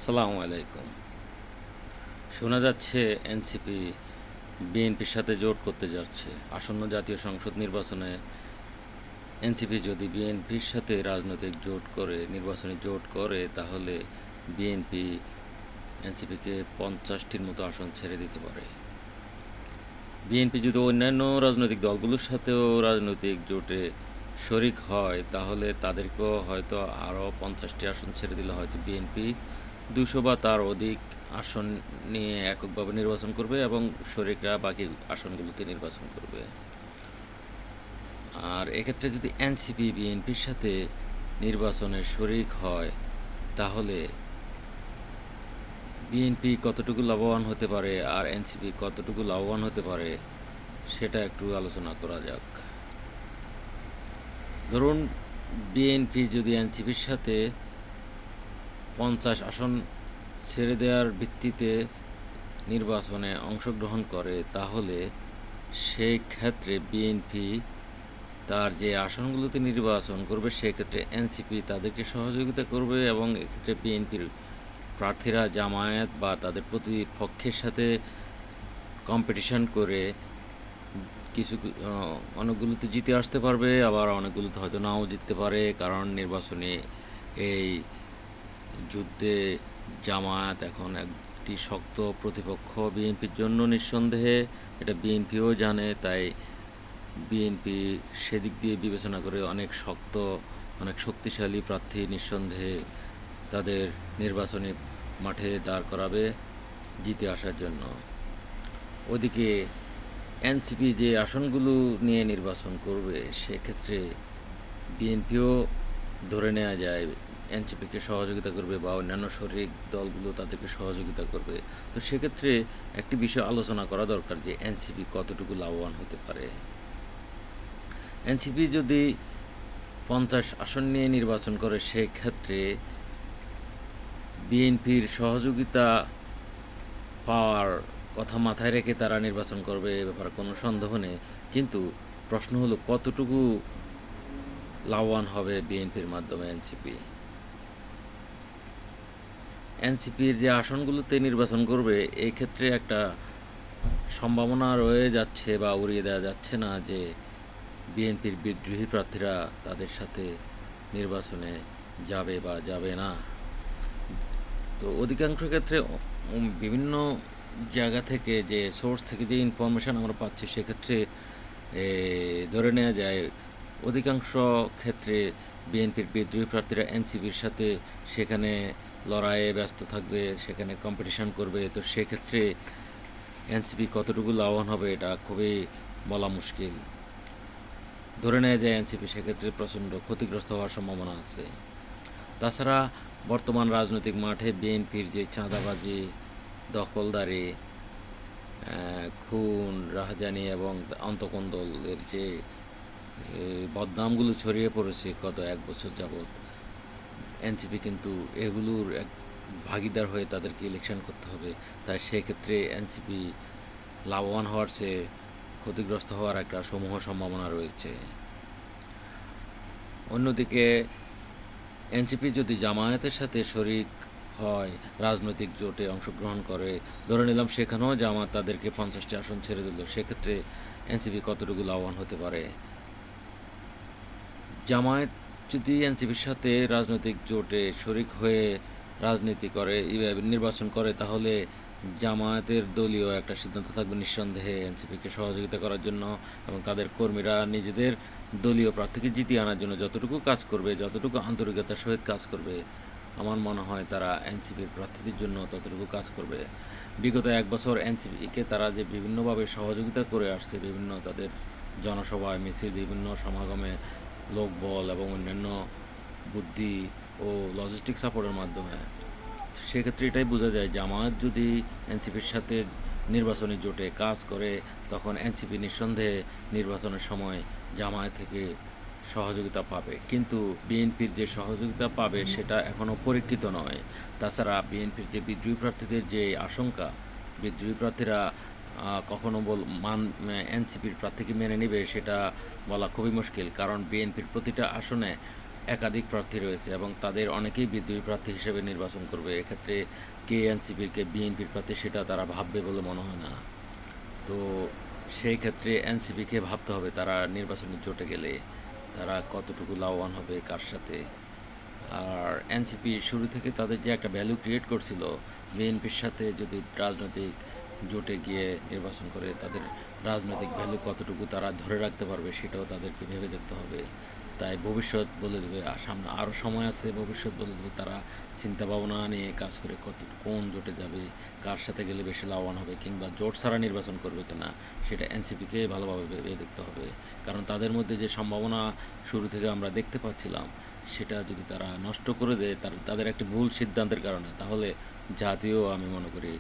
আসসালামু আলাইকুম। শোনা যাচ্ছে এনসিপি বিএনপির সাথে জোট করতে যাচ্ছে। আসন্ন জাতীয় সংসদ নির্বাচনে এনসিপি যদি বিএনপির সাথে রাজনৈতিক জোট করে, নির্বাচনী জোট করে, তাহলে বিএনপি এনসিপিকে 50টির মতো আসন ছেড়ে দিতে পারে। বিএনপি যদি অন্যান্য রাজনৈতিক দলগুলোর সাথেও রাজনৈতিক জোটে শরিক হয়, তাহলে তাদেরকেও হয়তো আরও 50টি আসন ছেড়ে দিলে হয়তো বিএনপি 200 বা তার অধিক আসন নিয়ে এককভাবে নির্বাচন করবে এবং শরিকরা বাকি আসনগুলোতে নির্বাচন করবে। আর এক্ষেত্রে যদি এনসিপি বিএনপির সাথে নির্বাচনে শরিক হয়, তাহলে বিএনপি কতটুকু লাভবান হতে পারে আর এনসিপি কতটুকু লাভবান হতে পারে, সেটা একটু আলোচনা করা যাক। ধরুন, বিএনপি যদি এনসিপির সাথে 50 আসন ছেড়ে দেওয়ার ভিত্তিতে নির্বাচনে অংশগ্রহণ করে, তাহলে সেই ক্ষেত্রে বিএনপি তার যে আসনগুলোতে নির্বাচন করবে, সেক্ষেত্রে এনসিপি তাদেরকে সহযোগিতা করবে এবং এক্ষেত্রে বিএনপির প্রার্থীরা জামায়াত বা তাদের প্রতিপক্ষের সাথে কম্পিটিশন করে কিছু অনেকগুলোতে জিতে আসতে পারবে, আবার অনেকগুলোতে হয়তো নাও জিততে পারে। কারণ নির্বাচনে এই যুদ্ধে জামায়াত এখন একটি শক্ত প্রতিপক্ষ বিএনপির জন্য, নিঃসন্দেহে এটা বিএনপিও জানে। তাই বিএনপি সেদিক দিয়ে বিবেচনা করে অনেক শক্ত, অনেক শক্তিশালী প্রার্থী নিঃসন্দেহে তাদের নির্বাচনী মাঠে দাঁড় করাবে জিতে আসার জন্য। ওদিকে এনসিপি যে আসনগুলো নিয়ে নির্বাচন করবে, সেক্ষেত্রে বিএনপিও ধরে নেওয়া যায় এনসিপিকে সহযোগিতা করবে বা অন্যান্য শরিক দলগুলো তাদেরকে সহযোগিতা করবে। তো সেক্ষেত্রে একটি বিষয় আলোচনা করা দরকার যে এনসিপি কতটুকু লাভবান হতে পারে। এনসিপি যদি 50 আসন নিয়ে নির্বাচন করে, সেক্ষেত্রে বিএনপির সহযোগিতা পাওয়ার কথা মাথায় রেখে তারা নির্বাচন করবে, এ ব্যাপারে কোনো সন্দেহ নেই। কিন্তু প্রশ্ন হলো কতটুকু লাভবান হবে বিএনপির মাধ্যমে এনসিপি। এনসিপির যে আসনগুলোতে নির্বাচন করবে, এই ক্ষেত্রে একটা সম্ভাবনা রয়ে যাচ্ছে বা উড়িয়ে দেওয়া যাচ্ছে না যে বিএনপির বিদ্রোহী প্রার্থীরা তাদের সাথে নির্বাচনে যাবে বা যাবে না। তো অধিকাংশ ক্ষেত্রে বিভিন্ন জায়গা থেকে, যে সোর্স থেকে যে ইনফরমেশান আমরা পাচ্ছি, সেক্ষেত্রে ধরে নেওয়া যায় অধিকাংশ ক্ষেত্রে বিএনপির বিদ্রোহী প্রার্থীরা এনসিপির সাথে সেখানে লড়াইয়ে ব্যস্ত থাকবে, সেখানে কম্পিটিশান করবে। তো সেক্ষেত্রে এনসিপি কতটুকু লাভবান হবে এটা খুবই বলা মুশকিল। ধরে নেওয়া যায় এনসিপি সেক্ষেত্রে প্রচণ্ড ক্ষতিগ্রস্ত হওয়ার সম্ভাবনা আছে। তাছাড়া বর্তমান রাজনৈতিক মাঠে বিএনপির যে চাঁদাবাজি, দখলদারি, খুন, রাহাজানি এবং অন্তকোন্দলের যে বদনামগুলো ছড়িয়ে পড়েছে গত 1 বছর যাবৎ, এনসিপি কিন্তু এগুলোর এক ভাগিদার হয়ে তাদেরকে ইলেকশন করতে হবে। তাই সেক্ষেত্রে এনসিপি লাভবান হওয়ার চেয়ে ক্ষতিগ্রস্ত হওয়ার একটা সমূহ সম্ভাবনা রয়েছে। অন্যদিকে এনসিপি যদি জামায়াতের সাথে শরিক হয়, রাজনৈতিক জোটে অংশগ্রহণ করে, ধরে নিলাম সেখানেও জামায়াত তাদেরকে 50টি আসন ছেড়ে দিল, সেক্ষেত্রে এনসিপি কতটুকু লাভবান হতে পারে। জামায়াত যদি এনসিপির সাথে রাজনৈতিক জোটে শরিক হয়ে রাজনীতি করে, নির্বাচন করে, তাহলে জামায়াতের দলীয় একটা সিদ্ধান্ত থাকবে নিঃসন্দেহে এনসিপিকে সহযোগিতা করার জন্য, এবং তাদের কর্মীরা নিজেদের দলীয় প্রার্থীকে জিতিয়ে আনার জন্য যতটুকু কাজ করবে, যতটুকু আন্তরিকতার সহিত কাজ করবে, আমার মনে হয় তারা এনসিপির প্রার্থীদের জন্য ততটুকু কাজ করবে। বিগত 1 বছর এনসিপিকে তারা যে বিভিন্নভাবে সহযোগিতা করে আসছে, বিভিন্ন তাদের জনসভায়, মিছিল, বিভিন্ন সমাগমে লোকবল এবং অন্যান্য বুদ্ধি ও লজিস্টিক সাপোর্টের মাধ্যমে, সেক্ষেত্রে এটাই বোঝা যায় জামায়াত যদি এনসিপির সাথে নির্বাচনী জোটে কাজ করে, তখন এনসিপি নিঃসন্দেহে নির্বাচনের সময় জামায়াত থেকে সহযোগিতা পাবে। কিন্তু বিএনপির যে সহযোগিতা পাবে সেটা এখনও পরীক্ষিত নয়। তাছাড়া বিএনপির যে বিদ্রোহী প্রার্থীদের যে আশঙ্কা, বিদ্রোহী প্রার্থীরা কখনো এনসিপির প্রার্থীকে মেনে নেবে, সেটা বলা খুবই মুশকিল। কারণ বিএনপির প্রতিটা আসনে একাধিক প্রার্থী রয়েছে এবং তাদের অনেকেই বিদ্রোহী প্রার্থী হিসেবে নির্বাচন করবে। এক্ষেত্রে কে এনসিপির কে বিএনপির প্রার্থী সেটা তারা ভাববে বলে মনে হয় না। তো সেই ক্ষেত্রে এনসিপিকে ভাবতে হবে তারা নির্বাচনে জোটে গেলে তারা কতটুকু লাভবান হবে কার সাথে। আর এনসিপি শুরু থেকে তাদের যে একটা ভ্যালু ক্রিয়েট করছিল, বিএনপির সাথে যদি রাজনৈতিক জোটে গিয়ে নির্বাচন করে তাদের রাজনৈতিক ভ্যালু কতটুকু তারা ধরে রাখতে পারবে সেটাও তাদেরকে ভেবে দেখতে হবে। তাই ভবিষ্যৎ বলে দেবে, আর সামনে আরও সময় আছে, ভবিষ্যৎ বলে দেবে তারা চিন্তা ভাবনা নিয়ে কাজ করে কোন জোটে যাবে, কার সাথে গেলে বেশি লাভবান হবে, কিংবা জোট ছাড়া নির্বাচন করবে কিনা সেটা এনসিপিকে ভালোভাবে ভেবে দেখতে হবে। কারণ তাদের মধ্যে যে সম্ভাবনা শুরু থেকে আমরা দেখতে পাচ্ছিলাম সেটা যদি তারা নষ্ট করে দেয় তাদের একটি ভুল সিদ্ধান্তের কারণে, তাহলে জাতীয় আমি মনে করি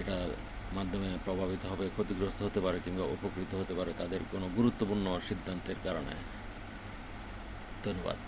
এটার মাধ্যমে প্রভাবিত হবে, ক্ষতিগ্রস্ত হতে পারে কিংবা উপকৃত হতে পারে তাদের কোনো গুরুত্বপূর্ণ সিদ্ধান্তের কারণে। ধন্যবাদ।